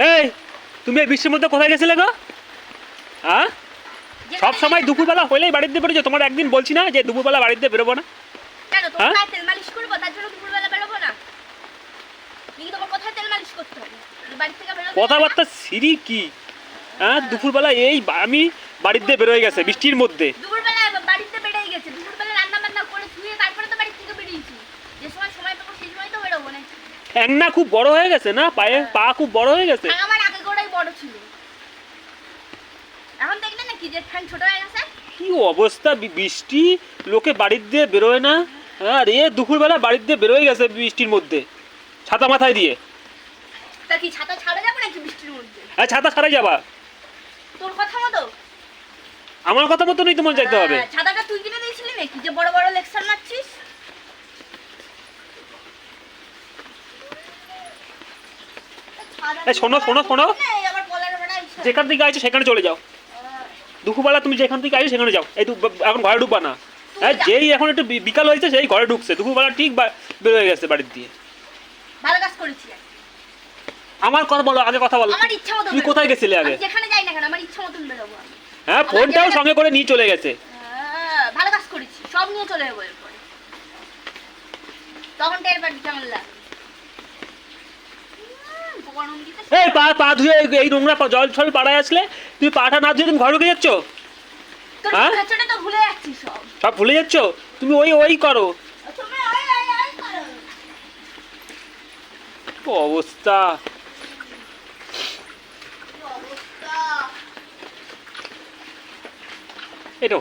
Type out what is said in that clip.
এই তুমি এই বৃষ্টির মধ্যে কোথায় গেছিলে গো? হ্যাঁ, সব সময় দুপুরবেলা হলেই বাড়িতে বেরোছো। তোমার একদিন বলছি না যে দুপুরবেলা বাড়িতে বেরোবো না? কেন তোমার পায়ে তেল মালিশ করবো তার জন্য দুপুরবেলা বেরোবো না? নাকি তোমার কোথায় তেল মালিশ করতে হবে বাড়ি থেকে বেরোবে? কথাবার্তা সিরি কি? হ্যাঁ, দুপুরবেলা এই আমি বাড়িতে বেরোয় গেছে বৃষ্টির মধ্যে। দুপুরবেলা বাড়িতে বেরোয় গেছে, দুপুরবেলা রান্না বান্না করে ধুয়ে তারপরে তো বাড়ি থেকে বেরিয়েছি। যে সময় সময় পাবো সেই সময় তো বেরোবো না। ঠ্যাংনা খুব বড় হয়ে গেছে না, পায়ে পা খুব বড় হয়ে গেছে। আমার আগে গোড়াই বড় ছিল, এখন দেখলে না কি যে ঠ্যাং ছোট হয়ে গেছে। কি অবস্থা, বৃষ্টি, লোকে বাড়ির দিয়ে বেরোয় না। আর এ দুপুরবেলা বাড়ির দিয়ে বেরোয় গেছে বৃষ্টির মধ্যে, ছাতা মাথায় দিয়ে। তা কি ছাতা ছাড়া যাবে নাকি বৃষ্টির মধ্যে? হ্যাঁ, ছাতা ছাড়াই যাবা। তোর কথা মতো? আমার কথা মতনই তোমার যাইতে হবে। ছাতাটা তুই কিনে দিয়েছিলি নাকি যে বড় বড় লেকচার মারছিস? শোনো শোনো শোনো, যেখান থেকে আইছো সেখানে চলে যাও। দুপুরবেলা তুমি যেখান থেকে আইছো সেখানে যাও। এই এখন ঘরে ঢুকবা না। হ্যাঁ, যেই এখন একটু বিকাল হয়েছে সেই ঘরে ঢুকছে, দুপুরবেলা ঠিক বেরোয় গেছে বাড়ির দিয়ে। ভালো কাজ করেছি। আমার কথা বলো, আগে কথা বলো। আমার ইচ্ছা মতো তুমি কোথায় গেছিলে আগে? যেখানে যাই না কেন আমার ইচ্ছা মতন বেরোবো আমি। হ্যাঁ, ফোনটাও সঙ্গে করে নিয়ে চলে গেছে। ভালো কাজ করেছি, সব নিয়ে চলে যাবো এরপরে। তখন টের পাবি কেমন লাগে। এই পা ধুয়ে এই নোংরা জল ছল পাড়ায় আসলে তুমি পাটা না ধুয়ে তুমি ঘরে ঢুকে যাচ্ছ। হ্যাঁ, তো ভুলে যাচ্ছি, সব ভুলে যাচ্ছ তুমি। ওই করো অবস্থা। এটা